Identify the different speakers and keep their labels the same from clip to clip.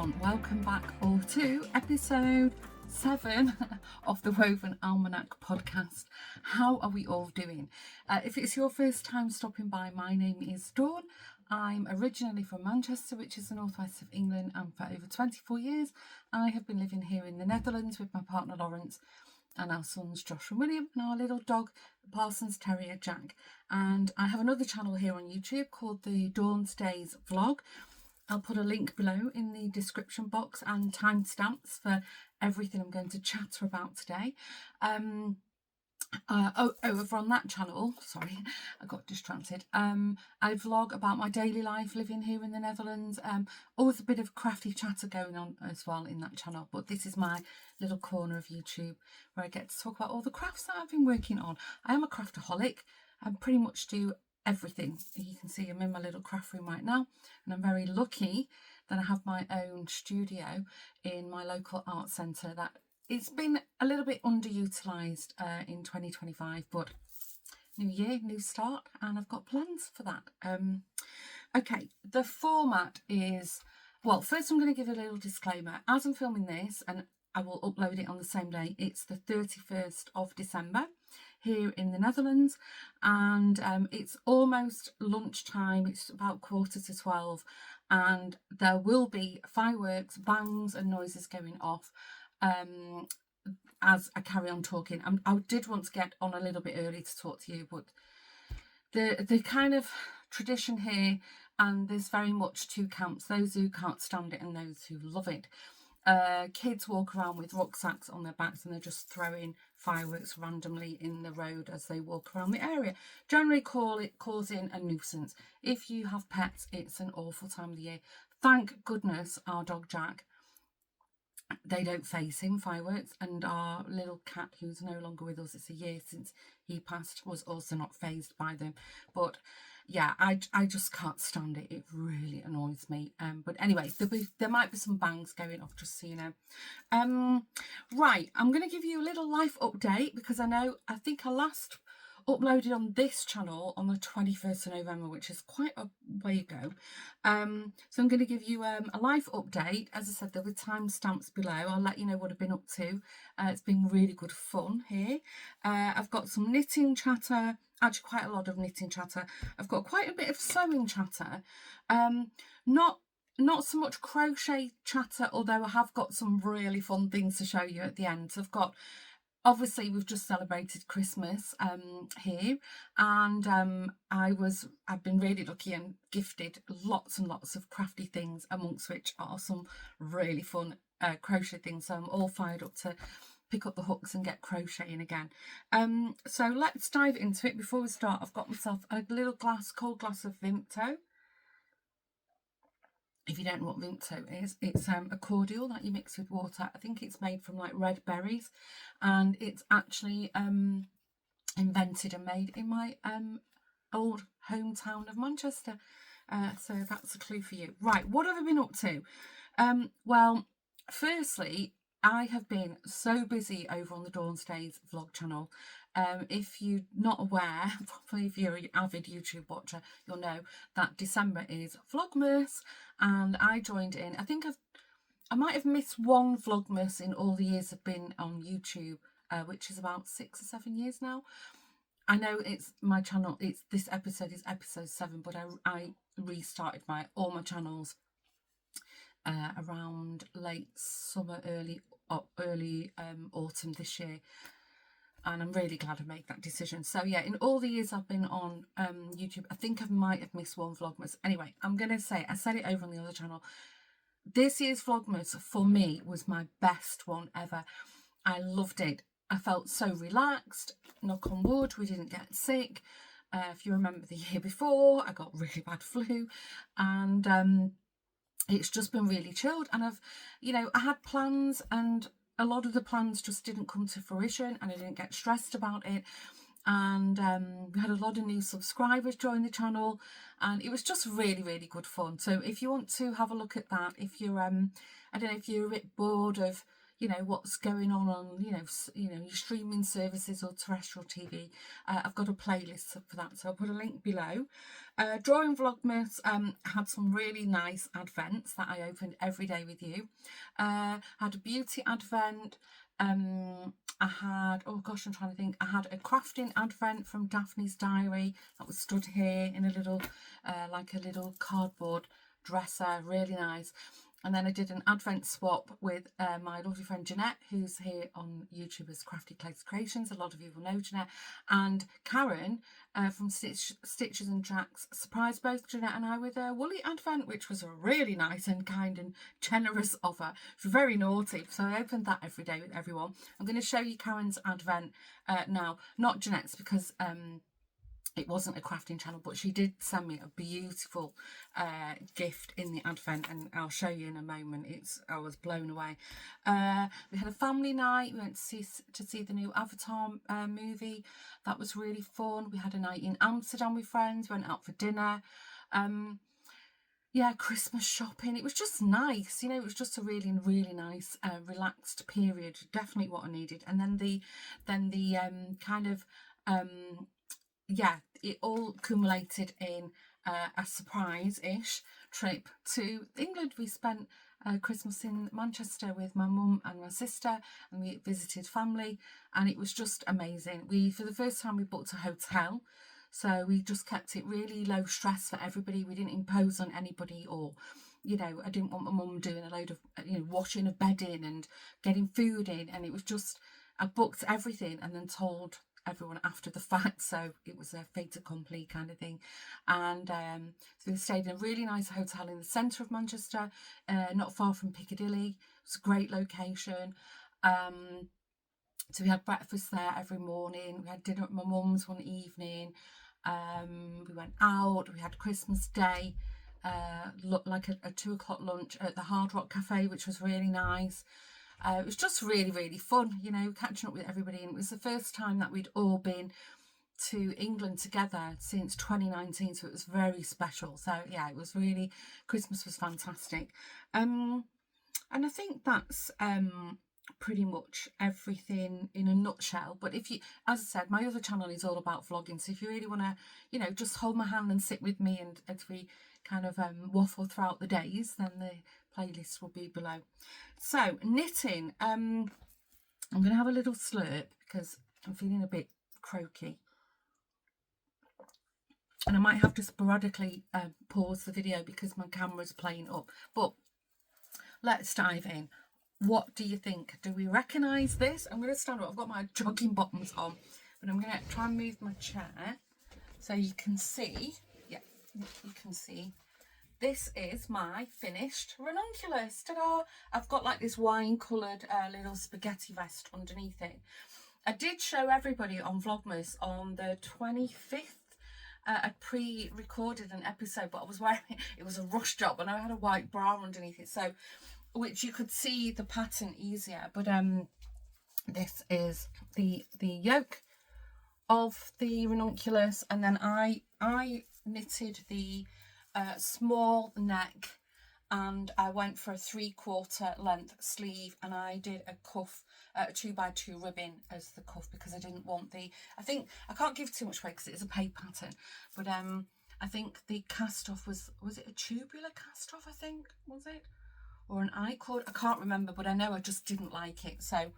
Speaker 1: everyone, welcome back all to episode 7 of the Woven Almanac Podcast. How are we all doing? If it's your first time stopping by, my name is Dawn. I'm originally from Manchester, which is the northwest of England, and for over 24 years I have been living here in the Netherlands with my partner Lawrence and our sons Josh and William and our little dog Parsons Terrier Jack. And I have another channel here on YouTube called the Dawn's Days Vlog. I'll put a link below in the description box and timestamps for everything I'm going to chatter about today. Over on that channel, sorry, I got distracted. I vlog about my daily life living here in the Netherlands. Always a bit of crafty chatter going on as well in that channel, but this is my little corner of YouTube where I get to talk about all the crafts that I've been working on. I am a craftaholic. I pretty much do everything. You can see I'm in my little craft room right now, and I'm very lucky that I have my own studio in my local art centre. That it's been a little bit underutilised in 2025, but new year, new start, and I've got plans for that. Okay, the format is, well, first I'm going to give a little disclaimer. As I'm filming this, and I will upload it on the same day, it's the 31st of December here in the Netherlands, and it's almost lunchtime. It's about 11:45, and there will be fireworks, bangs and noises going off as I carry on talking. I did want to get on a little bit early to talk to you, but the kind of tradition here, and there's very much two camps, those who can't stand it and those who love it. Kids walk around with rucksacks on their backs and they're just throwing fireworks randomly in the road as they walk around the area, generally causing a nuisance. If you have pets, it's an awful time of the year. Thank goodness our dog Jack, they don't faze him, fireworks, and our little cat, who's no longer with us, it's a year since he passed, was also not fazed by them. But yeah, I just can't stand it. It really annoys me. But anyway, there might be some bangs going off, just so you know. Right, I'm going to give you a little life update, because I think I last uploaded on this channel on the 21st of November, which is quite a way ago. So I'm going to give you a life update. As I said, there were timestamps below. I'll let you know what I've been up to. It's been really good fun here. I've got some knitting chatter, actually quite a lot of knitting chatter. I've got quite a bit of sewing chatter. Not so much crochet chatter, although I have got some really fun things to show you at the end. So I've got, obviously we've just celebrated Christmas here, and I've been really lucky and gifted lots and lots of crafty things, amongst which are some really fun crochet things. So I'm all fired up to pick up the hooks and get crocheting again. So let's dive into it. Before we start, I've got myself a little cold glass of Vimto. If you don't know what Vimto is, it's a cordial that you mix with water. I think it's made from like red berries, and it's actually invented and made in my old hometown of Manchester. So that's a clue for you. Right, what have I been up to? Well, firstly, I have been so busy over on the Dawn's Days vlog channel. If you're not aware, probably if you're an avid YouTube watcher, you'll know that December is Vlogmas, and I joined in. I think I might have missed one Vlogmas in all the years I've been on YouTube, which is about 6 or 7 years now. I know it's my channel. This episode is episode 7, but I restarted all my channels around late summer, early autumn this year, and I'm really glad I made that decision. So yeah, in all the years I've been on YouTube, I think I might have missed one Vlogmas. Anyway, I'm gonna say, I said it over on the other channel, this year's Vlogmas for me was my best one ever. I loved it. I felt so relaxed. Knock on wood, we didn't get sick. If you remember the year before, I got really bad flu, and it's just been really chilled. And I had plans, and a lot of the plans just didn't come to fruition, and I didn't get stressed about it. And we had a lot of new subscribers join the channel, and it was just really, really good fun. So if you want to have a look at that, if you're I don't know, if you're a bit bored of you know, what's going on, you know, your streaming services or terrestrial TV, I've got a playlist for that, so I'll put a link below. Drawing Vlogmas had some really nice advents that I opened every day with you. Had a beauty advent. I had, oh gosh, I'm trying to think. I had a crafting advent from Daphne's Diary that was stood here in a little, like a little cardboard dresser, really nice. And then I did an advent swap with my lovely friend Jeanette, who's here on YouTube as Crafty Creations. A lot of you will know Jeanette. And Karen from Stitches and Tracks surprised both Jeanette and I with a woolly advent, which was really nice and kind and generous of her. She was very naughty. So I opened that every day with everyone. I'm going to show you Karen's advent now, not Jeanette's, because it wasn't a crafting channel, but she did send me a beautiful gift in the advent, and I'll show you in a moment. I was blown away. We had a family night. We went to see the new Avatar movie. That was really fun. We had a night in Amsterdam with friends. Went out for dinner. Yeah, Christmas shopping. It was just nice, you know. It was just a really, really nice, relaxed period. Definitely what I needed. And then the kind of yeah, it all accumulated in a surprise-ish trip to England. We spent Christmas in Manchester with my mum and my sister, and we visited family, and it was just amazing. For the first time, we booked a hotel, so we just kept it really low stress for everybody. We didn't impose on anybody, or, you know, I didn't want my mum doing a load of, you know, washing of bedding and getting food in, and it was just, I booked everything and then told everyone after the fact, so it was a fait accompli kind of thing. And so we stayed in a really nice hotel in the centre of Manchester, not far from Piccadilly. It was a great location. So we had breakfast there every morning. We had dinner at my mum's one evening. We went out. We had Christmas Day, like a 2 o'clock lunch at the Hard Rock Cafe, which was really nice. It was just really, really fun, you know, catching up with everybody. And it was the first time that we'd all been to England together since 2019, so it was very special. So yeah, it was really, Christmas was fantastic. And I think that's pretty much everything in a nutshell. But if you, as I said, my other channel is all about vlogging, so if you really want to, you know, just hold my hand and sit with me, and as we kind of waffle throughout the days, then the playlist will be below. So knitting, I'm going to have a little slurp because I'm feeling a bit croaky, and I might have to sporadically pause the video because my camera's playing up. But let's dive in. What do you think? Do we recognise this? I'm going to stand up. I've got my jogging bottoms on, but I'm going to try and move my chair so you can see. Yeah, you can see. This is my finished ranunculus. Ta-da! I've got like this wine coloured little spaghetti vest underneath it. I did show everybody on Vlogmas on the 25th. I pre-recorded an episode, but I was wearing it was a rush job, and I had a white bra underneath it, so which you could see the pattern easier. But this is the yoke of the ranunculus, and then I knitted the small neck, and I went for a 3/4 length sleeve, and I did a cuff, a 2x2 ribbon as the cuff, because I didn't want the, I think I can't give too much away because it is a paid pattern, but I think the cast off was it a tubular cast off, I think, was it, or an I-cord, I can't remember, but I know I just didn't like it. So,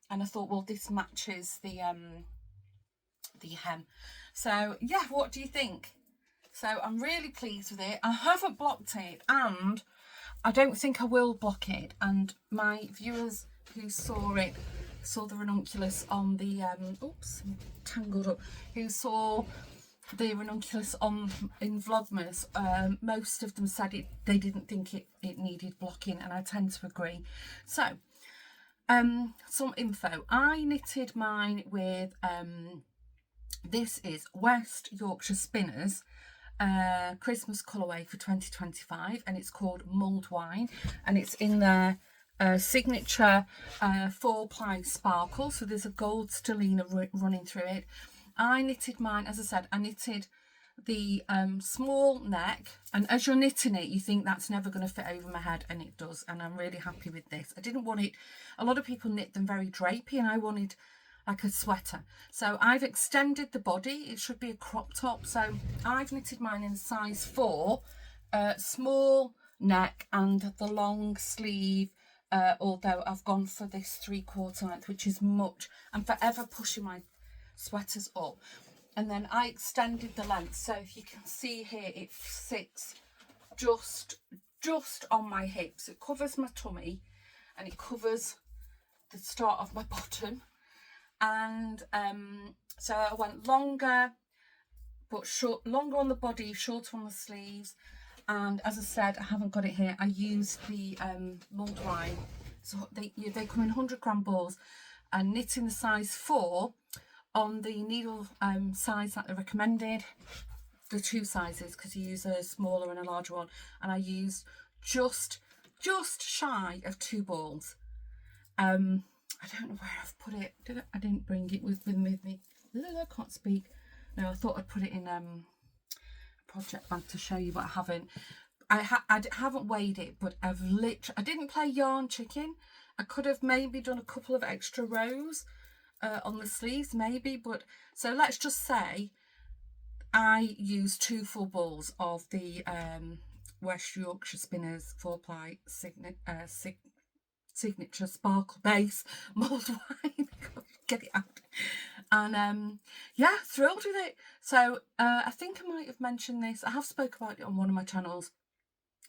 Speaker 1: and I thought, well, this matches the hem. So yeah, what do you think? So I'm really pleased with it. I haven't blocked it, and I don't think I will block it. And my viewers who saw the ranunculus on the oops, I'm tangled up, who saw the ranunculus in Vlogmas, most of them said they didn't think it needed blocking, and I tend to agree. So some info. I knitted mine with this is West Yorkshire Spinners Christmas colourway for 2025, and it's called Mulled Wine, and it's in their signature 4-ply sparkle, so there's a gold stellina running through it. I knitted mine, as I said, I knitted the small neck, and as you're knitting it you think that's never going to fit over my head, and it does, and I'm really happy with this. I didn't want it, a lot of people knit them very drapey, and I wanted like a sweater, so I've extended the body. It should be a crop top, so I've knitted mine in size 4, small neck and the long sleeve, although I've gone for this 3/4 length, which is much. I'm forever pushing my sweaters up. And then I extended the length, so if you can see here, it sits just on my hips. It covers my tummy and it covers the start of my bottom. And so I went longer, but short, longer on the body, shorter on the sleeves. And as I said, I haven't got it here, I used the mulled wine. So they come in 100-gram balls, and knit in the size 4 on the needle size that they recommended, the 2 sizes, because you use a smaller and a larger one, and I used just shy of 2 balls. I don't know where I've put it. I didn't bring it with me. I can't speak. No, I thought I'd put it in project bag to show you, but I haven't. I haven't weighed it, but I didn't play yarn chicken. I could have maybe done a couple of extra rows on the sleeves, maybe, but so let's just say I used 2 full balls of the West Yorkshire Spinners 4-ply signature sparkle base mulled wine. Get it out. And yeah, thrilled with it. So I think I might have mentioned this, I have spoke about it on one of my channels.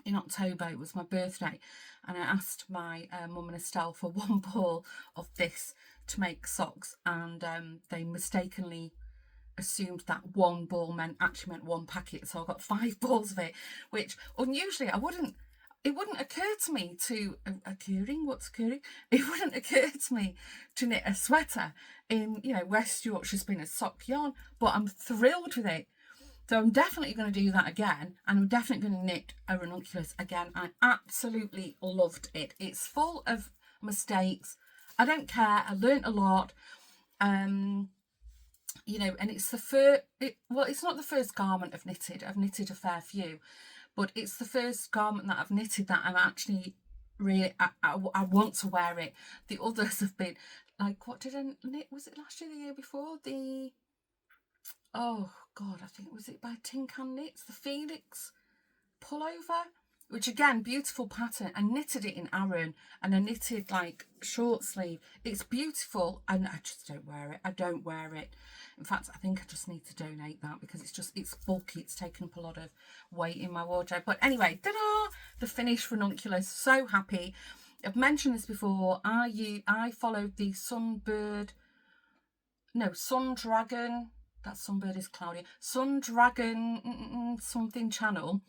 Speaker 1: In October, it was my birthday, and I asked my mum and Estelle for 1 ball of this to make socks, and they mistakenly assumed that 1 ball actually meant 1 packet, so I got 5 balls of it, which unusually it wouldn't occur to me to it wouldn't occur to me to knit a sweater in, you know, West Yorkshire Spinners sock yarn, but I'm thrilled with it. So I'm definitely going to do that again, and I'm definitely going to knit a ranunculus again. I absolutely loved it. It's full of mistakes. I don't care. I learnt a lot. You know, and it's the first, well, it's not the first garment I've knitted. I've knitted a fair few, but it's the first garment that I've knitted that I'm actually really, I want to wear it. The others have been like, what did I knit? Was it last year, the year before? Oh God, I think, was it by Tin Can Knits, the Felix pullover, which again, beautiful pattern. I knitted it in Aran, and I knitted like short sleeve. It's beautiful, and I just don't wear it. I don't wear it. In fact, I think I just need to donate that, because it's bulky. It's taken up a lot of weight in my wardrobe. But anyway, ta-da! The finished ranunculus. So happy. I've mentioned this before. I followed the Sundragon. That Sunbird is Claudia. Sundragon something channel,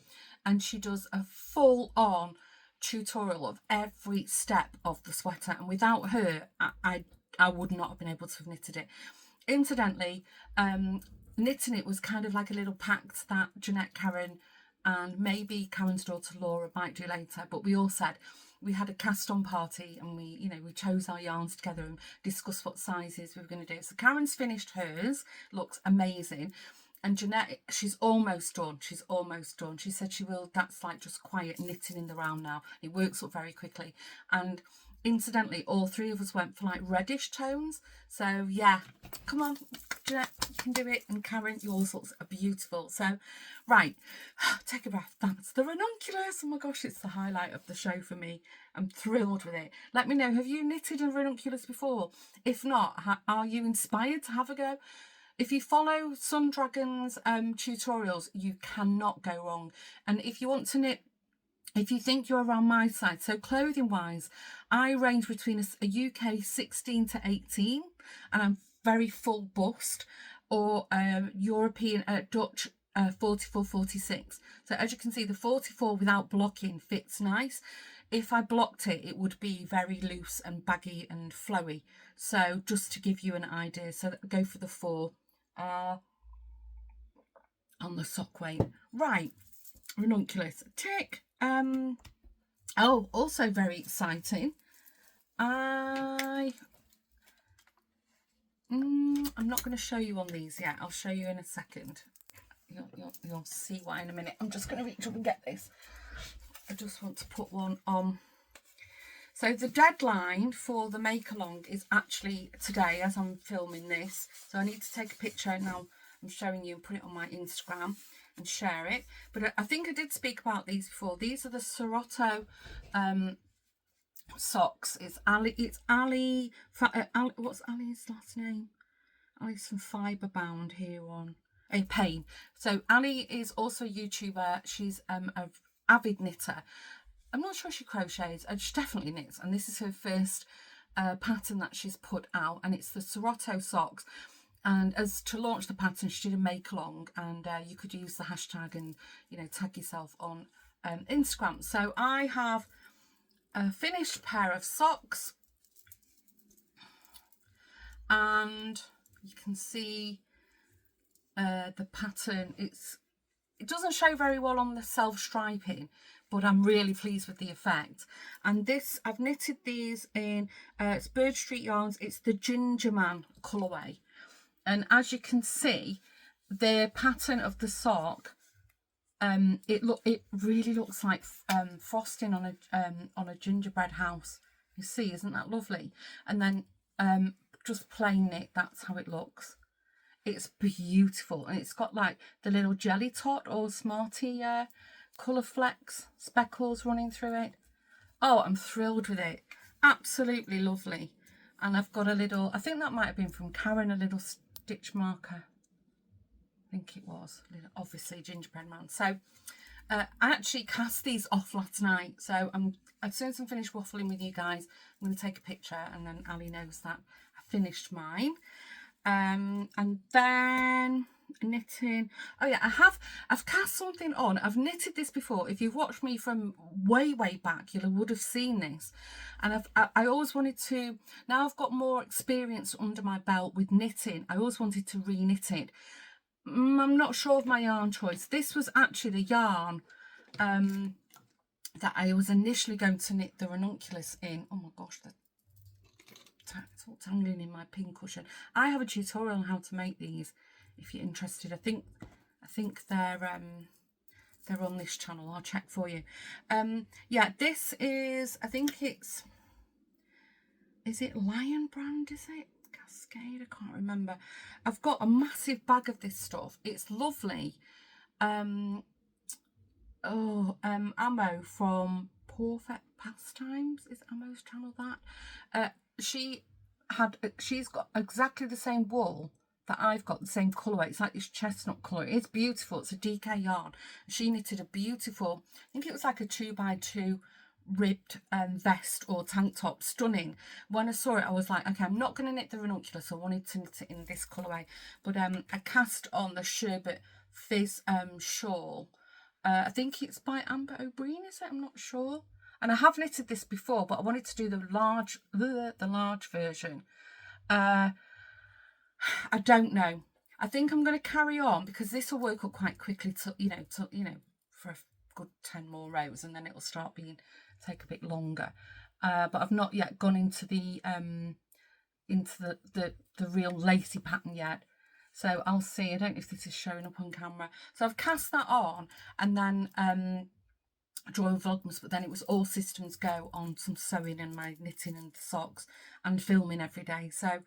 Speaker 1: and she does a full-on tutorial of every step of the sweater, and without her I would not have been able to have knitted it. Incidentally, knitting it was kind of like a little pact that Jeanette, Karen, and maybe Karen's daughter Laura might do later, but we all said, we had a cast-on party, and we chose our yarns together and discussed what sizes we were going to do. So Karen's finished hers, looks amazing, and Jeanette, she's almost done. She said she will. That's like just quiet knitting in the round now. It works up very quickly. And incidentally, all 3 of us went for like reddish tones. So yeah, come on, Jeanette, you can do it. And Karen, yours looks beautiful. So right, take a breath. That's the ranunculus. Oh my gosh, it's the highlight of the show for me. I'm thrilled with it. Let me know, have you knitted a ranunculus before? If not, are you inspired to have a go? If you follow Sundragon's tutorials, you cannot go wrong. And if you want to knit, if you think you're around my size, so clothing wise, I range between a UK 16 to 18, and I'm very full bust, or European Dutch 44, 46. So as you can see, the 44 without blocking fits nice. If I blocked it, it would be very loose and baggy and flowy. So just to give you an idea, so go for the 4 on the sock weight. Right, ranunculus, tick. Oh, also very exciting. I'm not going to show you on these yet. I'll show you in a second. you'll see why in a minute. I'm just going to reach up and get this. I just want to put one on. So the deadline for the make along is actually today as I'm filming this. So I need to take a picture now. I'm showing you and put it on my Instagram and share it. But I think I did speak about these before. These are the Serato socks. It's Ali. It's Ali. What's Ali's last name? Ali's from Fiberbound here on a Pain. So Ali is also a YouTuber. She's an avid knitter. I'm not sure she crochets. She definitely knits, and this is her first pattern that she's put out, and it's the Serato socks. And as to launch the pattern, she did a make along, and you could use the hashtag and tag yourself on Instagram. So I have a finished pair of socks, and you can see the pattern. It doesn't show very well on the self striping, but I'm really pleased with the effect. And this, I've knitted these in it's Bird Street Yarns. It's the Ginger Man colourway, and as you can see, the pattern of the sock, it really looks like frosting on a gingerbread house. You see, isn't that lovely? And then just plain knit, that's how it looks. It's beautiful, and it's got like the little jelly tot or Smarty colour flecks, speckles running through it. Oh, I'm thrilled with it. Absolutely lovely. And I've got a little, I think that might have been from Karen, a little stitch marker. I think it was, obviously gingerbread man. So I actually cast these off last night. So as soon as I'm finished waffling with you guys, I'm going to take a picture, and then Ali knows that I finished mine. And then knitting. Oh yeah, I've cast something on. I've knitted this before. If you've watched me from way back, you would have seen this. And I always wanted to, now I've got more experience under my belt with knitting, I always wanted to re-knit it. I'm not sure of my yarn choice. This was actually the yarn that I was initially going to knit the ranunculus in. Oh my gosh, it's all tangling in my pin cushion. I have a tutorial on how to make these if you're interested. I think they're on this channel. I'll check for you. Yeah, this is, I think is it Lion Brand, is it? Cascade, I can't remember. I've got a massive bag of this stuff. It's lovely. Ammo from Perfect Pastimes, is Ammo's channel that? She's got exactly the same wool that I've got, the same colourway. It's like this chestnut colour. It's beautiful. It's a DK yarn. She knitted a beautiful, I think it was like a 2x2 ribbed vest or tank top. Stunning. When I saw it, I was like, okay, I'm not going to knit the ranunculus. I wanted to knit it in this colourway. But I cast on the Sherbet Fizz shawl. I think it's by Amber O'Brien, is it? I'm not sure. And I have knitted this before, but I wanted to do the large version. I don't know. I think I'm going to carry on because this will work up quite quickly to for a good 10 more rows, and then it will start take a bit longer. But I've not yet gone into the real lacy pattern yet. So I'll see. I don't know if this is showing up on camera. So I've cast that on, and then drawing Vlogmas, but then it was all systems go on some sewing and my knitting and socks and filming every day. So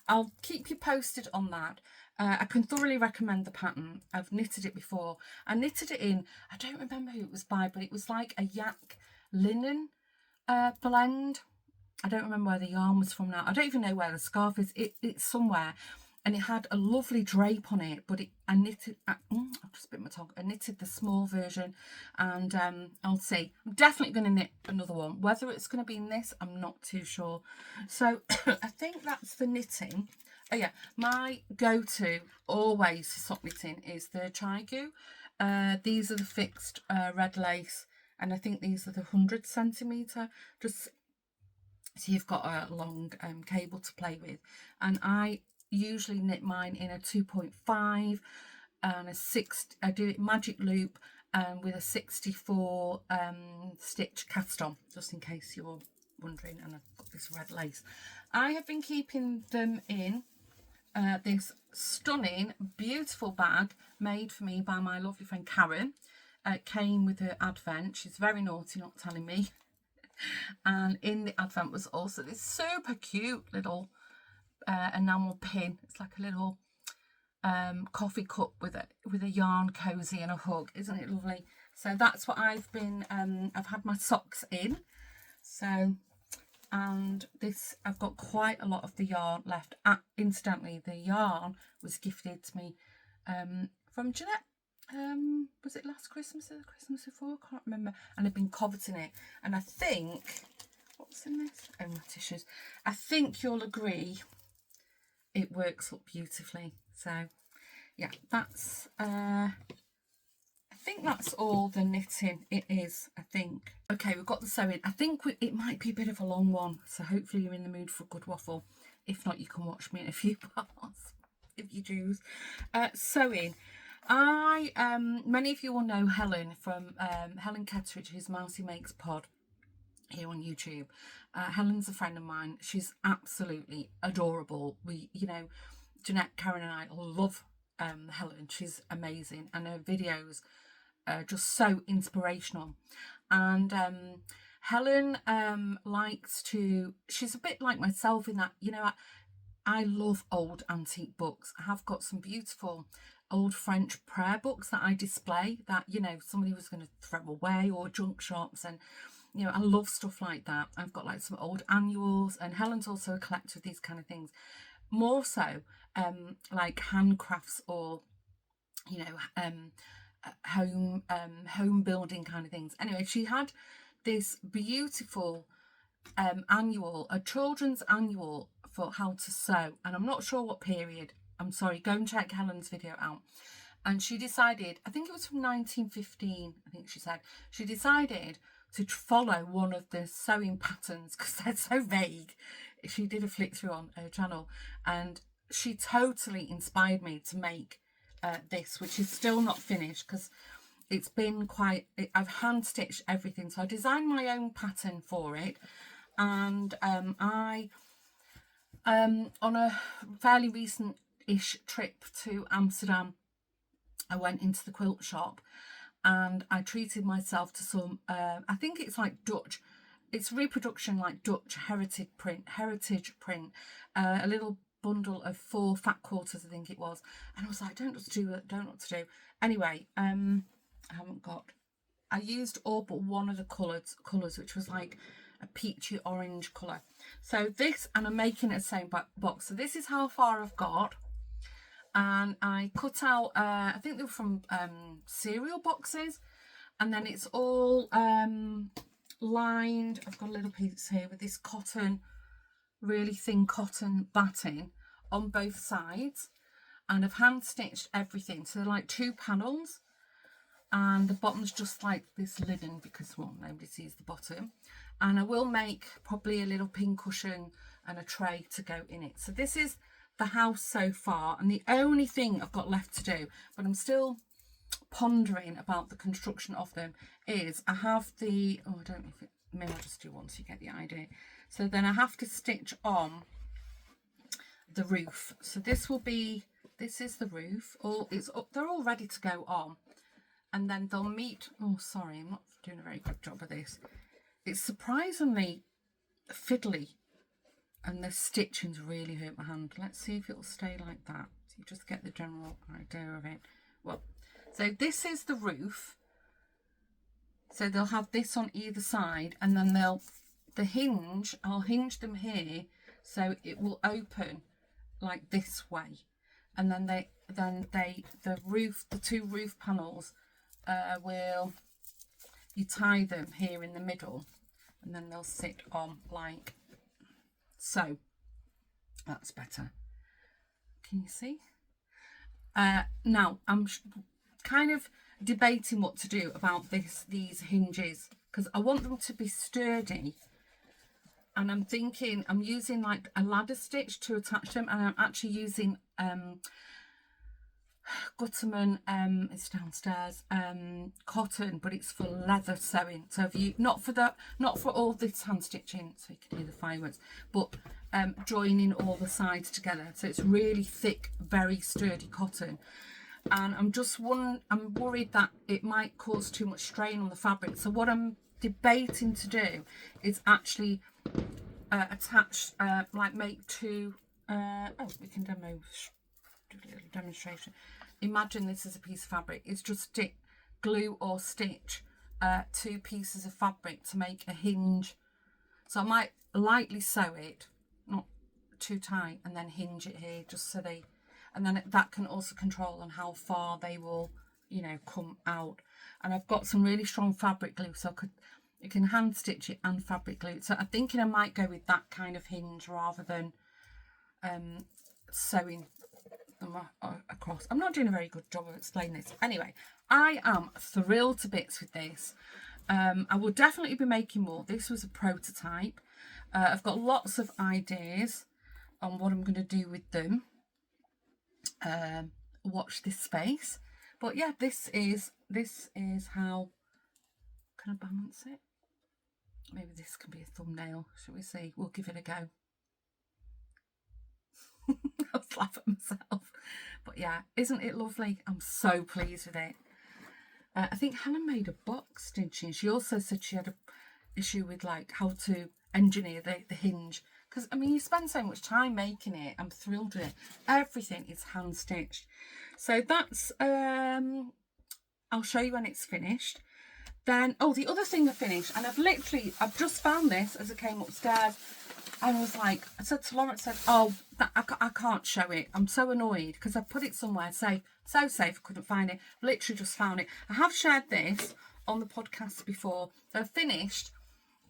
Speaker 1: I'll keep you posted on that. I can thoroughly recommend the pattern. I've knitted it before. I knitted it in, I don't remember who it was by, but it was like a yak linen blend. I don't remember where the yarn was from now. I don't even know where the scarf is. It's somewhere. And it had a lovely drape on it, but I knitted, I've just bit my tongue. I knitted the small version, and I'll see. I'm definitely going to knit another one. Whether it's going to be in this, I'm not too sure. So I think that's the knitting. Oh yeah, my go-to always for sock knitting is the Chigu. These are the fixed red lace, and I think these are the 100 centimetre. Just so you've got a long cable to play with. And I usually knit mine in a 2.5 and a 6. I do it magic loop with a 64 stitch cast on, just in case you're wondering. And I've got this red lace. I have been keeping them in this stunning, beautiful bag made for me by my lovely friend Karen. It came with her advent. She's very naughty, not telling me. And in the advent was also this super cute little enamel pin. It's like a little coffee cup with a yarn cozy and a hug. Isn't it lovely? So that's what I've been, I've had my socks in. So, and this, I've got quite a lot of the yarn left. Incidentally, the yarn was gifted to me from Jeanette. Was it last Christmas or the Christmas before? I can't remember. And I've been coveting it. And I think, what's in this? Oh, my tissues. I think you'll agree it works up beautifully. So, yeah, that's, I think that's all the knitting it is, I think. Okay, we've got the sewing. I think it might be a bit of a long one. So hopefully you're in the mood for a good waffle. If not, you can watch me in a few parts if you choose. Sewing. Many of you will know Helen from Helen Ketteridge, who's Mousy Makes Pod here on YouTube. Helen's a friend of mine. She's absolutely adorable. We, you know, Jeanette, Karen and I love Helen. She's amazing, and her videos are just so inspirational. And Helen likes to, she's a bit like myself in that, you know, I love old antique books. I have got some beautiful old French prayer books that I display that, you know, somebody was going to throw away, or junk shops, and you know, I love stuff like that. I've got like some old annuals, and Helen's also a collector of these kind of things. More so like handcrafts, or you know, home building kind of things. Anyway, she had this beautiful annual, a children's annual for how to sew, and I'm not sure what period. I'm sorry, go and check Helen's video out. And she decided, I think it was from 1915, I think she said, she decided to follow one of the sewing patterns because they're so vague. She did a flick through on her channel, and she totally inspired me to make this, which is still not finished because it's been quite, I've hand stitched everything. So I designed my own pattern for it, and I on a fairly recent-ish trip to Amsterdam, I went into the quilt shop and I treated myself to some, I think it's like Dutch, it's reproduction like Dutch heritage print, a little bundle of 4 fat quarters, I think it was. And I was like, don't know what to do. Anyway, I used all but one of the colours, which was like a peachy orange colour. So this, and I'm making it the same box. So this is how far I've got. And I cut out, I think they were from cereal boxes. And then it's all lined. I've got a little piece here with this cotton, really thin cotton batting on both sides. And I've hand stitched everything. So they're like 2 panels. And the bottom's just like this linen because, well, nobody sees the bottom. And I will make probably a little pin cushion and a tray to go in it. So this is the house so far, and the only thing I've got left to do, but I'm still pondering about the construction of them, is I have the, oh, I don't know if it, maybe I'll just do one so you get the idea. So then I have to stitch on the roof. So this is the roof. They're all ready to go on. And then they'll meet, oh, sorry, I'm not doing a very good job of this. It's surprisingly fiddly, and the stitching's really hurt my hand. Let's see if it'll stay like that. So you just get the general idea of it. Well, so this is the roof. So they'll have this on either side, and then I'll hinge them here, so it will open like this way. And then the 2 roof panels, you tie them here in the middle, and then they'll sit on like so. That's better. Can you see? Now I'm kind of debating what to do about these hinges, because I want them to be sturdy, and I'm thinking I'm using like a ladder stitch to attach them, and I'm actually using Gutterman, it's downstairs, cotton, but it's for leather sewing. So if you not for all this hand stitching, so you can do the fireworks, but joining all the sides together. So it's really thick, very sturdy cotton. And I'm worried that it might cause too much strain on the fabric. So what I'm debating to do is actually attach, like make two. We can do a little demonstration. Imagine this is a piece of fabric. It's just glue or stitch two pieces of fabric to make a hinge. So I might lightly sew it, not too tight, and then hinge it here just so they, and then that can also control on how far they will, you know, come out. And I've got some really strong fabric glue, so you can hand stitch it and fabric glue. So I'm thinking I might go with that kind of hinge rather than sewing them across. I'm not doing a very good job of explaining this. Anyway, I am thrilled to bits with this. I will definitely be making more. This was a prototype. I've got lots of ideas on what I'm going to do with them. Watch this space. But yeah, this is how, can I balance it? Maybe this can be a thumbnail. Shall we see? We'll give it a go. I'll laugh at myself. But yeah, isn't it lovely? I'm so pleased with it. I think Hannah made a box, didn't she? She also said she had an issue with like how to engineer the hinge. Because, I mean, you spend so much time making it. I'm thrilled with it. Everything is hand stitched. So that's, I'll show you when it's finished. Then, oh, the other thing I finished, and I've just found this as I came upstairs. And I was like, I said to Laura, I can't show it. I'm so annoyed because I put it somewhere safe, so safe, I couldn't find it. Literally just found it. I have shared this on the podcast before. So I finished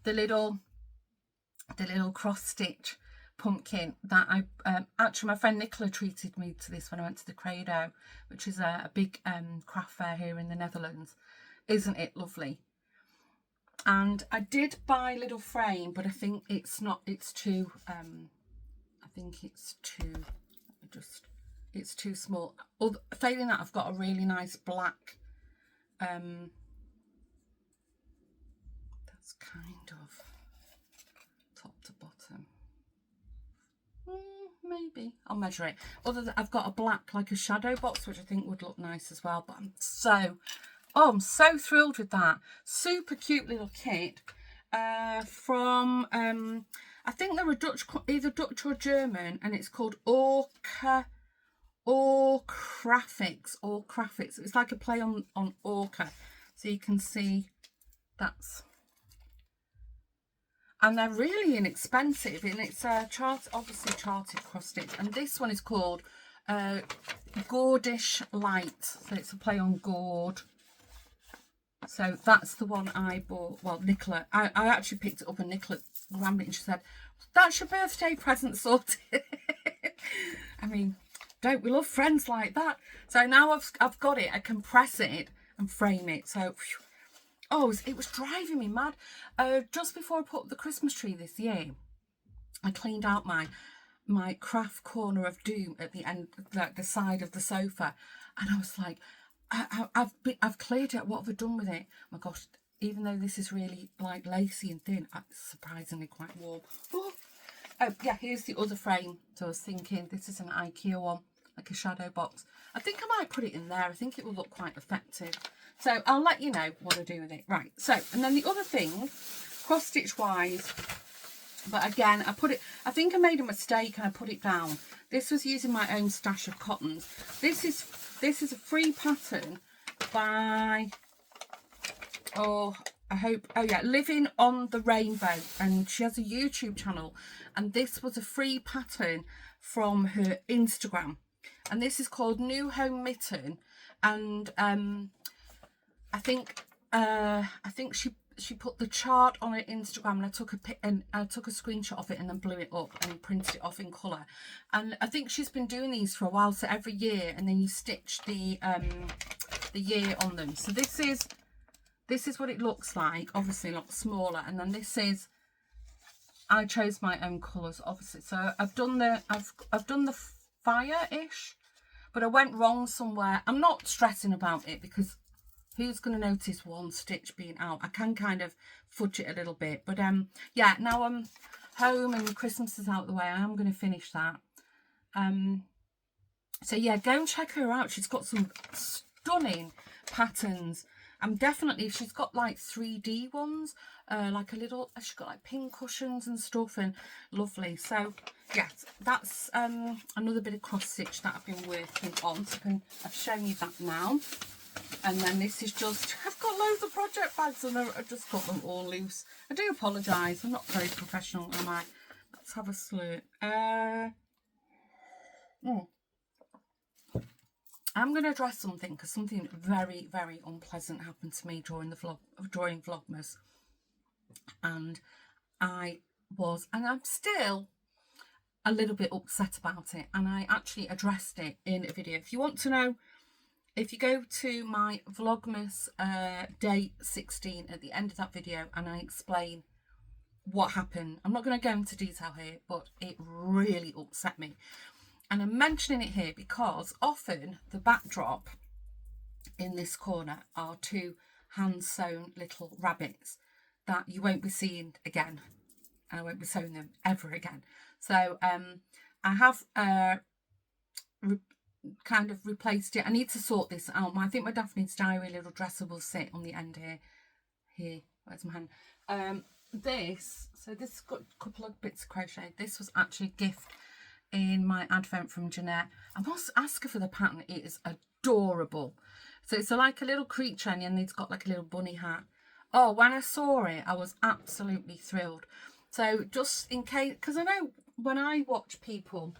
Speaker 1: the little cross stitch pumpkin that I, actually my friend Nicola treated me to this when I went to the Credo, which is a big craft fair here in the Netherlands. Isn't it lovely? And I did buy a little frame, but I think it's too, it's too small. Failing that, I've got a really nice black, that's kind of top to bottom. Maybe I'll measure it. I've got a black, like a shadow box, which I think would look nice as well, but I'm so thrilled with that. Super cute little kit from, I think they're either Dutch or German, and it's called Orca or Graphics. It's like a play on Orca. So you can see and they're really inexpensive, and it's obviously charted cross stitch. And this one is called Gordish Light. So it's a play on gourd. So that's the one I bought. Well, Nicola, I actually picked it up, and Nicola grabbed it and she said, "That's your birthday present sorted." I mean, don't we love friends like that? So now I've got it. I can press it and frame it. So, it was driving me mad. Just before I put up the Christmas tree this year, I cleaned out my craft corner of doom at the end, like the side of the sofa, and I was like, I've cleared it. What have I done with it? Oh my gosh, even though this is really like lacy and thin, it's surprisingly quite warm. Oh yeah, here's the other frame. So I was thinking this is an IKEA one, like a shadow box. I think I might put it in there. I think it will look quite effective. So I'll let you know what I do with it. Right, so, and then the other thing, cross stitch wise, but again, I think I made a mistake and I put it down. This was using my own stash of cottons. This is a free pattern by, Living on the Rainbow, and she has a YouTube channel, and this was a free pattern from her Instagram, and this is called New Home Mitten, and I think she put the chart on her Instagram, and I took a screenshot of it and then blew it up and printed it off in colour. And I think she's been doing these for a while, so every year, and then you stitch the year on them. So this is what it looks like, obviously a lot smaller, and then this is, I chose my own colours obviously. So I've done the fire-ish, but I went wrong somewhere. I'm not stressing about it because who's going to notice one stitch being out? I can kind of fudge it a little bit. But yeah, now I'm home and Christmas is out of the way, I am going to finish that. So yeah, go and check her out. She's got some stunning patterns. She's got like 3D ones, like a little, she's got like pin cushions and stuff, and lovely. So yes, that's another bit of cross stitch that I've been working on. So I've shown you that now. And then this is just, I've got loads of project bags and I've just got them all loose. I do apologise, I'm not very professional, am I? Let's have a slurp. I'm going to address something because something very, very unpleasant happened to me during Vlogmas. And I'm still a little bit upset about it. And I actually addressed it in a video. If you want to know, if you go to my Vlogmas day 16 at the end of that video and I explain what happened. I'm not going to go into detail here, but it really upset me. And I'm mentioning it here because often the backdrop in this corner are two hand-sewn little rabbits that you won't be seeing again. And I won't be sewing them ever again. So I have kind of replaced it. I need to sort this out. I think my Daphne's Diary little dresser will sit on the end here. Where's my hand? This got a couple of bits of crochet. This was actually a gift in my advent from Jeanette. I must ask her for the pattern. It is adorable. So it's like a little creature and it's got like a little bunny hat. Oh, when I saw it, I was absolutely thrilled. So just in case, because I know when I watch people,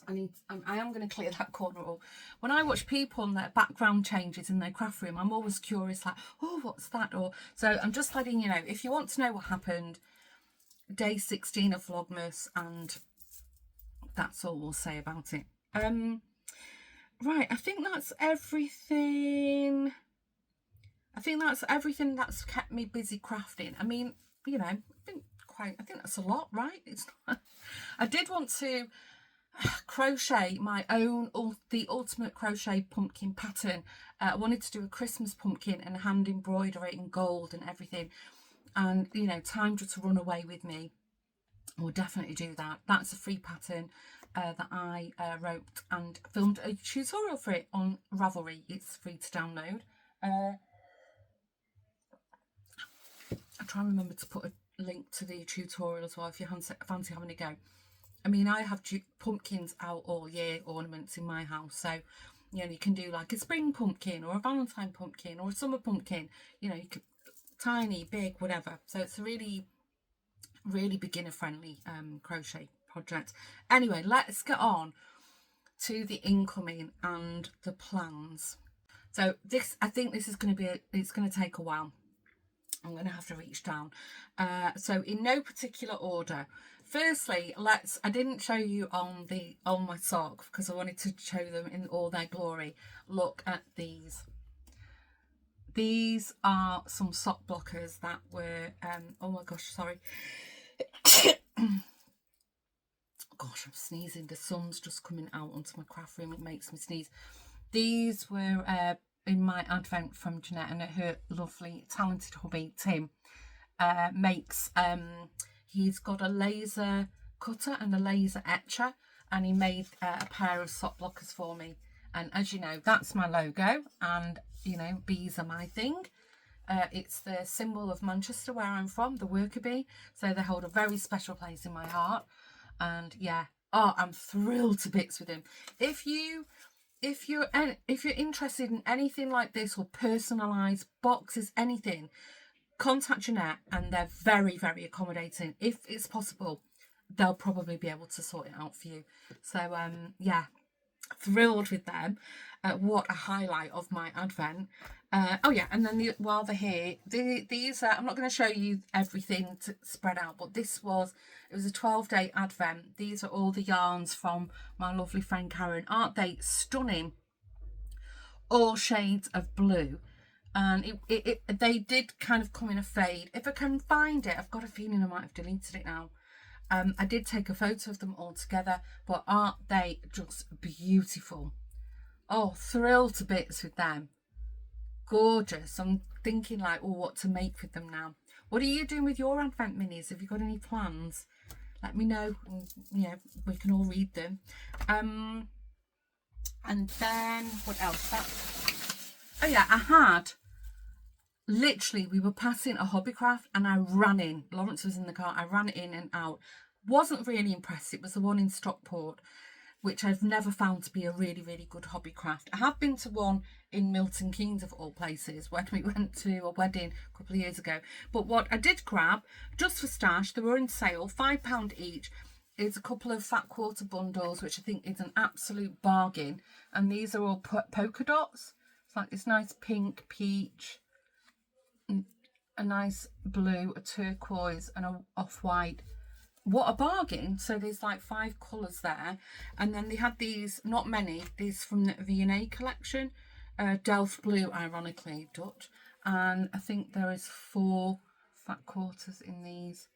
Speaker 1: I am going to clear that corner up. When I watch people and their background changes in their craft room, I'm always curious, like, oh, what's that? So I'm just letting you know, if you want to know what happened, day 16 of Vlogmas, and that's all we'll say about it. Right, I think that's everything. I think that's kept me busy crafting. I mean, you know, I think that's a lot, right? It's not, I did want to crochet my own, the ultimate crochet pumpkin pattern. I wanted to do a Christmas pumpkin and hand embroider it in gold and everything. And, you know, time just to run away with me. We'll definitely do that. That's a free pattern that I wrote and filmed a tutorial for it on Ravelry. It's free to download. I'll try and remember to put a link to the tutorial as well if you fancy having a go. I mean, I have pumpkins out all year, ornaments in my house. So, you know, you can do like a spring pumpkin or a Valentine pumpkin or a summer pumpkin. You know, you could tiny, big, whatever. So it's a really, really beginner friendly crochet project. Anyway, let's get on to the incoming and the plans. So this, I think this is going to be, it's going to take a while. I'm going to have to reach down. So in no particular order. Firstly, I didn't show you on my sock because I wanted to show them in all their glory. Look at these. These are some sock blockers that were, oh my gosh, sorry. Gosh, I'm sneezing. The sun's just coming out onto my craft room. It makes me sneeze. These were in my advent from Jeanette, and her lovely, talented hubby, Tim, makes... he's got a laser cutter and a laser etcher, and he made a pair of sock blockers for me. And as you know, that's my logo, and you know, bees are my thing. It's the symbol of Manchester, where I'm from, the worker bee. So they hold a very special place in my heart. And yeah, I'm thrilled to bits with him. If you're interested in anything like this, or personalised boxes, anything, contact Jeanette, and they're very, very accommodating. If it's possible, they'll probably be able to sort it out for you. So yeah, thrilled with them. What a highlight of my advent. Oh yeah, and then while they're here, these I'm not going to show you everything to spread out, but it was a 12-day advent. These are all the yarns from my lovely friend Karen. Aren't they stunning? All shades of blue. And they did kind of come in a fade. If I can find it, I've got a feeling I might have deleted it now. I did take a photo of them all together, but aren't they just beautiful? Oh, thrilled to bits with them. Gorgeous. I'm thinking like, oh, what to make with them now. What are you doing with your Advent minis? Have you got any plans? Let me know, and we can all read them. And then what else? Oh yeah, I had literally, we were passing a Hobbycraft and I ran in. Lawrence was in the car. I ran in and out. Wasn't really impressed. It was the one in Stockport, which I've never found to be a really, really good Hobbycraft. I have been to one in Milton Keynes, of all places, when we went to a wedding a couple of years ago. But what I did grab, just for stash, they were in sale, £5 each, is a couple of fat quarter bundles, which I think is an absolute bargain. And these are all polka dots. It's like this nice pink, peach, a nice blue, a turquoise, and a off-white. What a bargain. So there's like 5 colours there. And then they had these, not many, these from the V&A collection. Delft blue, ironically Dutch. And I think there is 4 fat quarters in these.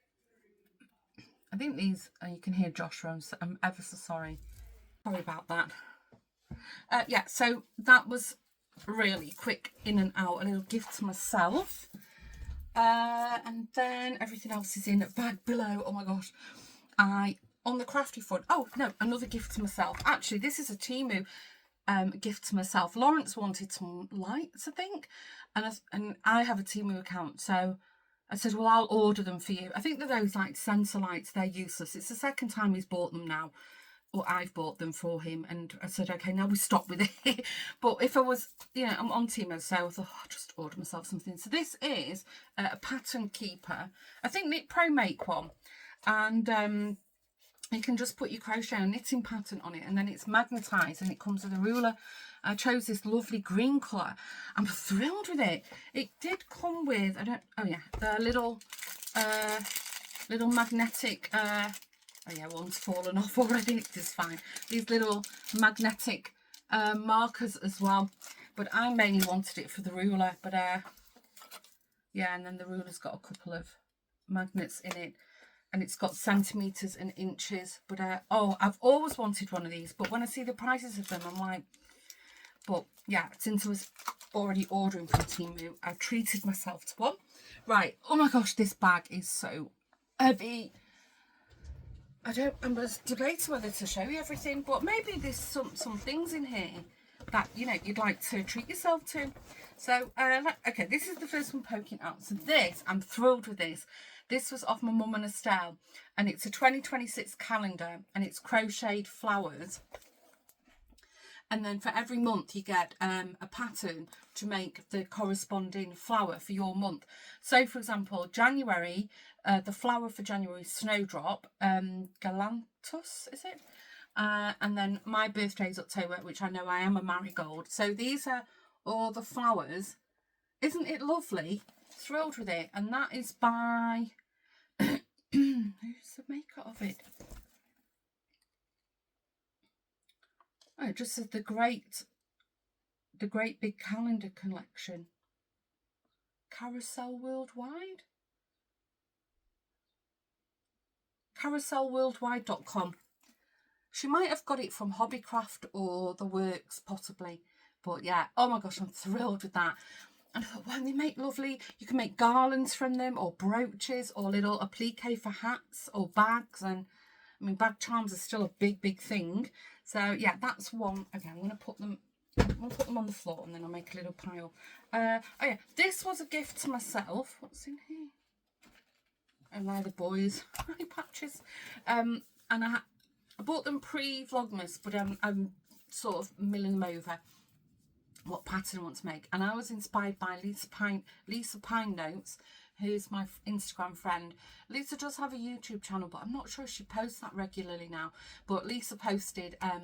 Speaker 1: I think these, you can hear Joshua, I'm ever so sorry. Sorry about that. Yeah, so that was really quick in and out. A little gift to myself. And then everything else is in a bag below. Oh my gosh. On the Crafty front. Oh no, another gift to myself. Actually, this is a Temu gift to myself. Lawrence wanted some lights, I think. And I have a Temu account. So I said, well, I'll order them for you. I think they're those like sensor lights. They're useless. It's the second time he's bought them now. Or I've bought them for him, and I said, okay, now we stop with it. But if I was, I'm on Temu, so I thought, I'll just order myself something. So this is a pattern keeper. I think Knit Pro make one, and you can just put your crochet and knitting pattern on it, and then it's magnetised, and it comes with a ruler. I chose this lovely green colour. I'm thrilled with it. It did come with, the little magnetic. Oh yeah, one's fallen off already. It's fine. These little magnetic markers as well. But I mainly wanted it for the ruler. But yeah, and then the ruler's got a couple of magnets in it. And it's got centimetres and inches. But I've always wanted one of these. But when I see the prices of them, I'm like, but yeah, since I was already ordering from Temu, I've treated myself to one. Right. Oh my gosh, this bag is so heavy. I was debating whether to show you everything, but maybe there's some things in here that, you'd like to treat yourself to. So, okay, this is the first one poking out. So this, I'm thrilled with this. This was off my mum and Estelle, and it's a 2026 calendar, and it's crocheted flowers. And then for every month you get a pattern to make the corresponding flower for your month. So, for example, January, the flower for January is Snowdrop, Galanthus, is it? And then my birthday is October, which I know I am a marigold. So these are all the flowers. Isn't it lovely? Thrilled with it. And that is by... who's the maker of it? Oh, it just says the Great Big Calendar Collection. Carousel Worldwide? CarouselWorldwide.com. She might have got it from Hobbycraft or The Works, possibly. But yeah, oh my gosh, I'm thrilled with that. And I thought, wow, they make lovely, you can make garlands from them, or brooches, or little applique for hats, or bags. And I mean, bag charms are still a big thing. So yeah, that's one. Okay, I'm going to put them on the floor, and then I'll make a little pile. Oh yeah, this was a gift to myself. What's in here? And they're the boys' eye patches. And I bought them pre-Vlogmas, but I'm sort of milling them over what pattern I want to make. And I was inspired by Lisa Pine Notes, who's my Instagram friend. Lisa does have a YouTube channel, but I'm not sure if she posts that regularly now. But Lisa posted a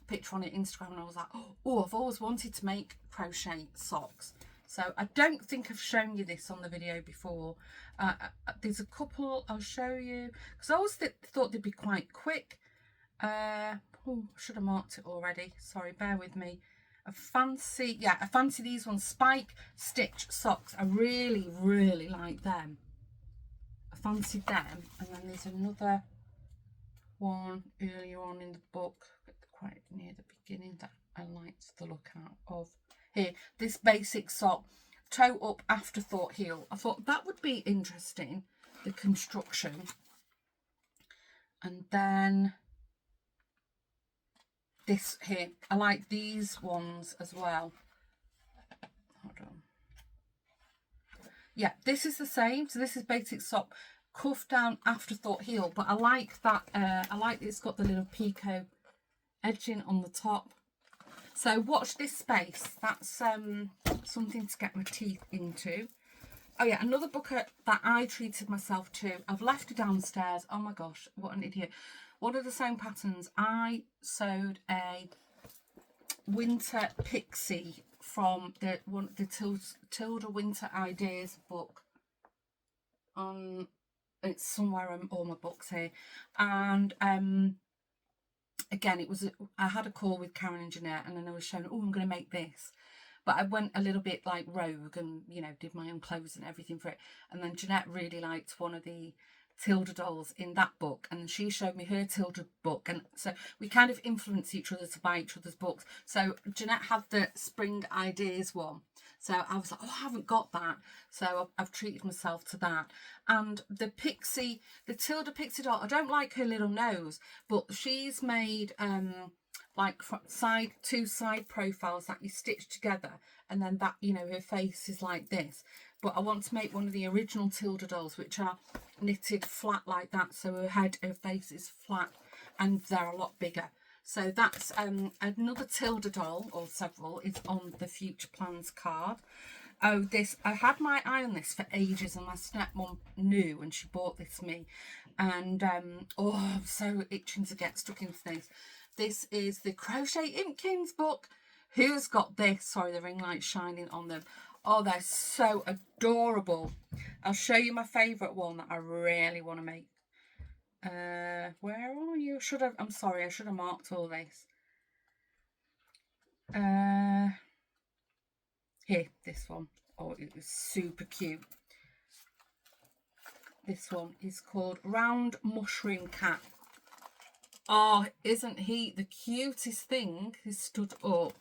Speaker 1: picture on her Instagram, and I was like, oh, I've always wanted to make crochet socks. So I don't think I've shown you this on the video before. There's a couple I'll show you, because I always thought they'd be quite quick. I should have marked it already. Sorry, bear with me. I fancy these ones, spike stitch socks. I really like them. I fancied them. And then there's another one earlier on in the book, quite near the beginning, that I liked the look out of. Here, this basic sock, toe up, afterthought heel. I thought that would be interesting, the construction. And then this here, I like these ones as well. Hold on. Yeah, this is the same. So this is basic sock, cuff down, afterthought heel. But I like that. I like it's got the little picot edging on the top. So watch this space. That's something to get my teeth into. Oh yeah, another book that I treated myself to. I've left it downstairs. Oh my gosh, what an idiot. One of the same patterns. I sewed a winter pixie from the Tilda Winter Ideas book. It's somewhere on all my books here. And again, I had a call with Karen and Jeanette, and then I was showing, oh, I'm going to make this. But I went a little bit like rogue and, you know, did my own clothes and everything for it. And then Jeanette really liked one of the Tilda dolls in that book. And she showed me her Tilda book. And so we kind of influence each other to buy each other's books. So Jeanette had the Spring Ideas one. So I was like, oh, I haven't got that. So I've treated myself to that. And the pixie, the Tilda pixie doll, I don't like her little nose, but she's made like two side profiles that you stitch together, and then that, you know, her face is like this. But I want to make one of the original Tilda dolls, which are knitted flat like that, so her face is flat and they're a lot bigger. So that's another Tilda doll, or several, is on the future plans card. Oh, this, I had my eye on this for ages, and my stepmom knew, and she bought this to me. And oh, I'm so itching to get stuck into this. This is the Crochet Impkins book. Who's got this? Sorry, the ring light's shining on them. Oh, they're so adorable. I'll show you my favourite one that I really want to make. Where are you? I'm sorry, I should have marked all this. Here, this one. Oh, it was super cute. This one is called Round Mushroom Cat. Oh, isn't he the cutest thing? He's stood up.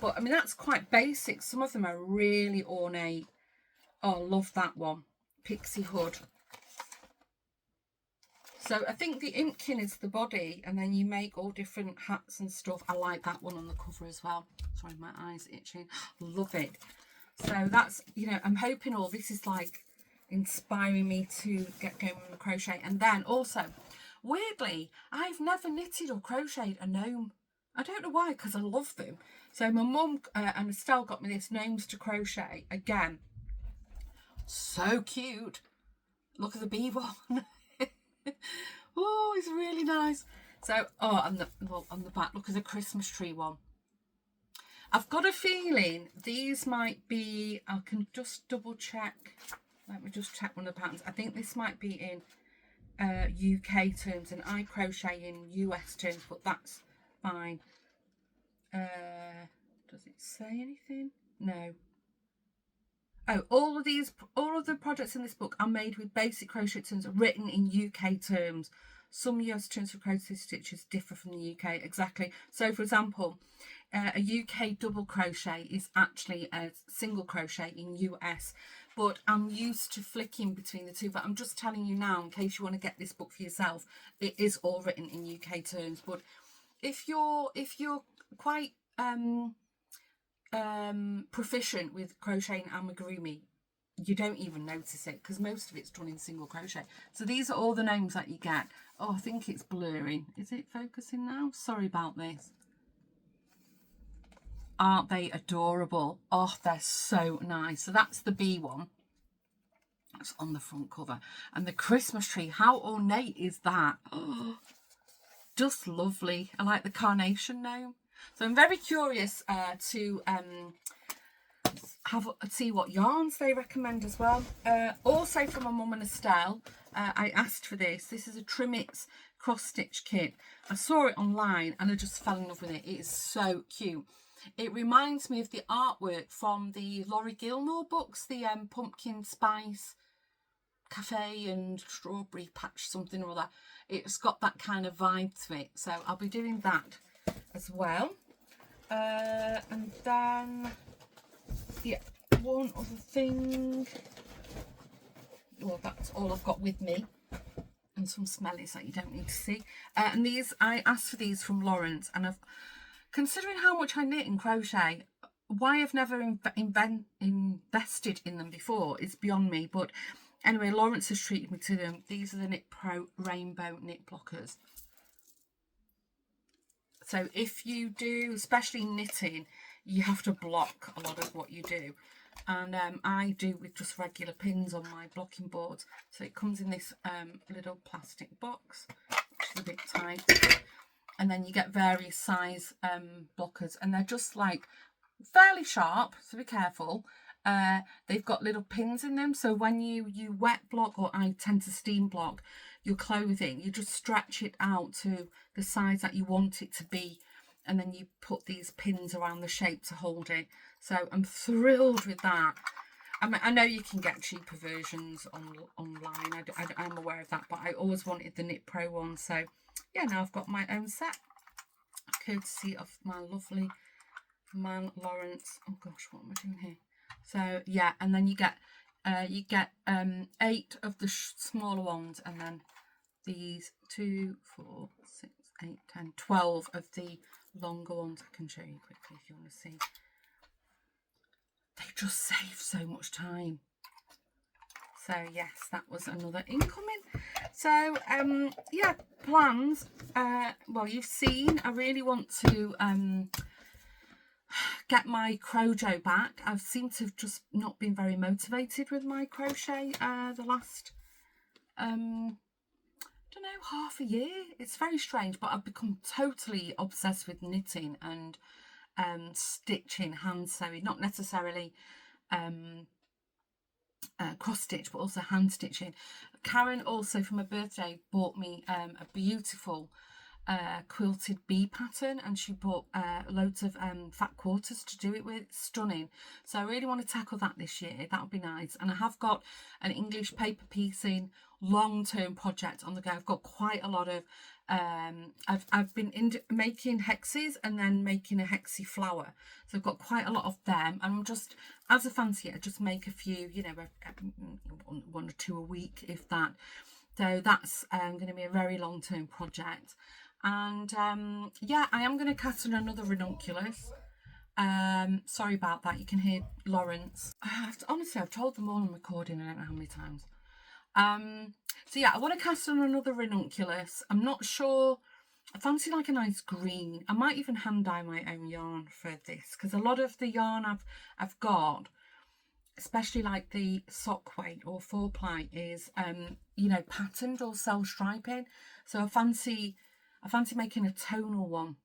Speaker 1: But, I mean, that's quite basic. Some of them are really ornate. Oh, I love that one. Pixie hood. So I think the Impkin is the body, and then you make all different hats and stuff. I like that one on the cover as well. Sorry, my eyes itching. Love it. So that's, you know, I'm hoping all this is like inspiring me to get going with crochet. And then also, weirdly, I've never knitted or crocheted a gnome. I don't know why, because I love them. So my mum and Estelle got me this Gnomes to Crochet. Again, so cute. Look at the bee one. Oh, it's really nice. So, oh, and on the back, look at the Christmas tree one. I've got a feeling these might be, I can just double check. Let me just check one of the patterns. I think this might be in UK terms, and I crochet in US terms, but that's fine. Does it say anything? No. Oh, all of the projects in this book are made with basic crochet terms written in UK terms. Some US terms for crochet stitches differ from the UK. Exactly. So, for example, a UK double crochet is actually a single crochet in US. But I'm used to flicking between the two. But I'm just telling you now, in case you want to get this book for yourself, it is all written in UK terms. But if you're quite proficient with crocheting amigurumi, you don't even notice it, because most of it's done in single crochet. So these are all the names that you get. Oh, I think it's blurring. Is it focusing now? Sorry about this. Aren't they adorable? Oh, they're so nice. So that's the bee one. That's on the front cover. And the Christmas tree, how ornate is that? Oh, just lovely. I like the carnation gnome. So I'm very curious to see what yarns they recommend as well. Also from my mum and Estelle, I asked for this. This is a Trimmets cross stitch kit. I saw it online and I just fell in love with it. It is so cute. It reminds me of the artwork from the Laurie Gilmore books, the pumpkin spice cafe and strawberry patch something or other. It's got that kind of vibe to it, so I'll be doing that as well. And then, yeah, one other thing. Well, that's all I've got with me. And some smellies that you don't need to see. And these, I asked for these from Lawrence, and considering how much I knit and crochet, why I've never invested in them before is beyond me. But anyway, Lawrence has treated me to them. These are the Knit Pro Rainbow Knit Blockers. So if you do, especially knitting, you have to block a lot of what you do. And I do with just regular pins on my blocking boards. So it comes in this little plastic box, which is a bit tight. And then you get various size blockers, and they're just like fairly sharp, so be careful. They've got little pins in them, so when you wet block, or I tend to steam block your clothing, you just stretch it out to the size that you want it to be, and then you put these pins around the shape to hold it. So I'm thrilled with that. I mean, I know you can get cheaper versions online, I'm aware of that, but I always wanted the Knit Pro one. So yeah, now I've got my own set, courtesy of my lovely man Lawrence. Oh gosh, what am I doing here? So yeah, and then you get 8 of the smaller ones, and then these 2, 4, 6, 8, 10, 12 of the longer ones. I can show you quickly if you want to see. They just save so much time. So yes, that was another incoming. So yeah, plans. Well, you've seen, I really want to get my crochet back. I seem to have just not been very motivated with my crochet the last I don't know, half a year. It's very strange, but I've become totally obsessed with knitting and stitching, hand sewing, not necessarily cross stitch, but also hand stitching. Karen also for my birthday bought me a beautiful quilted bee pattern, and she bought loads of fat quarters to do it with. Stunning. So I really want to tackle that this year. That would be nice. And I have got an English paper piecing long-term project on the go. I've got quite a lot of I've been making hexes and then making a hexy flower, so I've got quite a lot of them, and I'm just, as a fancy, I just make a few, you know, 1 or 2 a week, if that. So that's going to be a very long-term project. And yeah, I am going to cast on another ranunculus. Sorry about that, you can hear Lawrence. Honestly, I've told them all I'm recording, I don't know how many times. So yeah, I want to cast on another ranunculus. I'm not sure, I fancy like a nice green. I might even hand dye my own yarn for this, because a lot of the yarn I've got, especially like the sock weight or 4-ply, is you know, patterned or self-striping. So I fancy making a tonal one,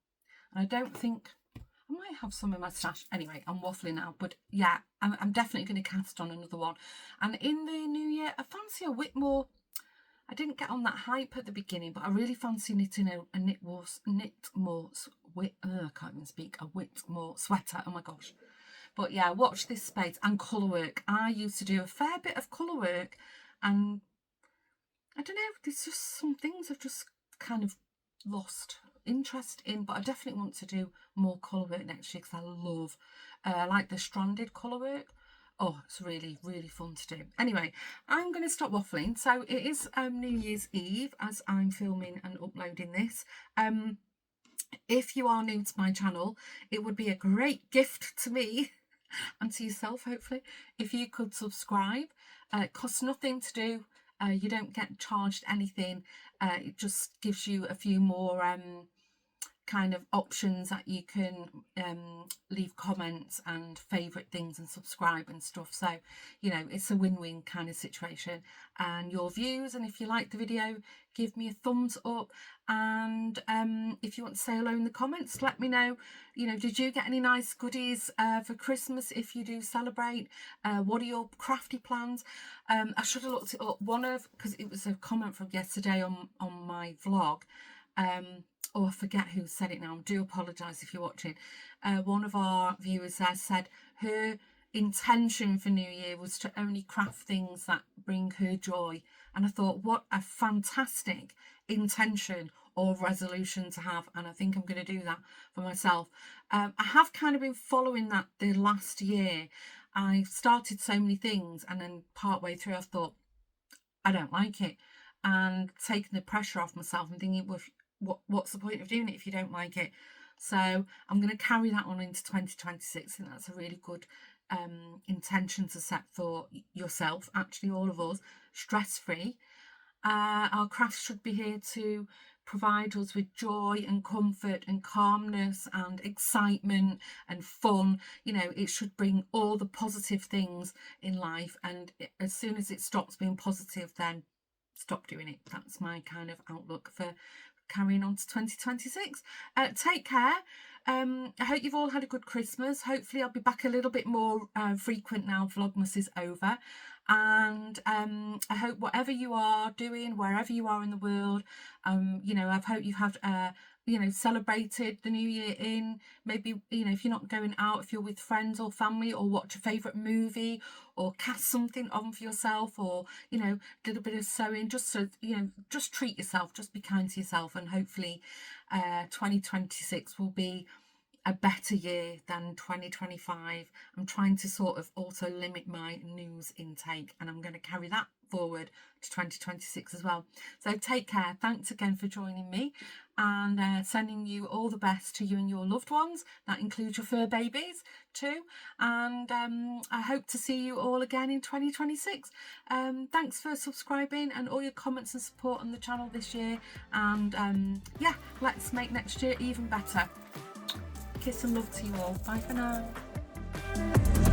Speaker 1: and I don't think, I might have some in my stash. Anyway, I'm waffling now, but yeah, I'm definitely going to cast on another one. And in the new year, I fancy a Whitmore. I didn't get on that hype at the beginning, but I really fancy knitting a Whitmore sweater. Oh my gosh. But yeah, watch this space. And colour work. I used to do a fair bit of colour work, and I don't know, there's just some things I've just kind of lost interest in, but I definitely want to do more colour work next year, because I love like the stranded colour work. Oh, it's really, really fun to do. Anyway, I'm going to stop waffling. So it is New Year's Eve as I'm filming and uploading this. If you are new to my channel, it would be a great gift to me and to yourself, hopefully, if you could subscribe. It costs nothing to do. You don't get charged anything. It just gives you a few more kind of options that you can leave comments and favourite things and subscribe and stuff. So, you know, it's a win-win kind of situation. And your views, and if you like the video, give me a thumbs up. And if you want to say hello in the comments, let me know, you know, did you get any nice goodies for Christmas if you do celebrate? What are your crafty plans? I should have looked it up, because it was a comment from yesterday on my vlog. Oh, I forget who said it now. I do apologise if you're watching. One of our viewers there said her intention for New Year was to only craft things that bring her joy. And I thought, what a fantastic intention or resolution to have, and I think I'm going to do that for myself. I have kind of been following that the last year. I started so many things, and then part way through I thought, I don't like it, and taking the pressure off myself and thinking, well, what's the point of doing it if you don't like it? So I'm going to carry that on into 2026, and that's a really good intention to set for yourself, actually all of us, stress-free. Our crafts should be here to provide us with joy and comfort and calmness and excitement and fun. You know, it should bring all the positive things in life, and as soon as it stops being positive, then stop doing it. That's my kind of outlook for carrying on to 2026. Take care. I hope you've all had a good Christmas. Hopefully I'll be back a little bit more frequent now Vlogmas is over, and I hope whatever you are doing, wherever you are in the world, you know, I hope you've had you know, celebrated the new year in, maybe, you know, if you're not going out, if you're with friends or family, or watch a favourite movie, or cast something on for yourself, or, you know, a little bit of sewing, just so, you know, just treat yourself, just be kind to yourself, and hopefully 2026 will be a better year than 2025. I'm trying to sort of also limit my news intake, and I'm going to carry that forward to 2026 as well. So take care. Thanks again for joining me, and sending you all the best to you and your loved ones. That includes your fur babies too, and I hope to see you all again in 2026. Thanks for subscribing and all your comments and support on the channel this year, and yeah, let's make next year even better. Kiss and love to you all. Bye for now.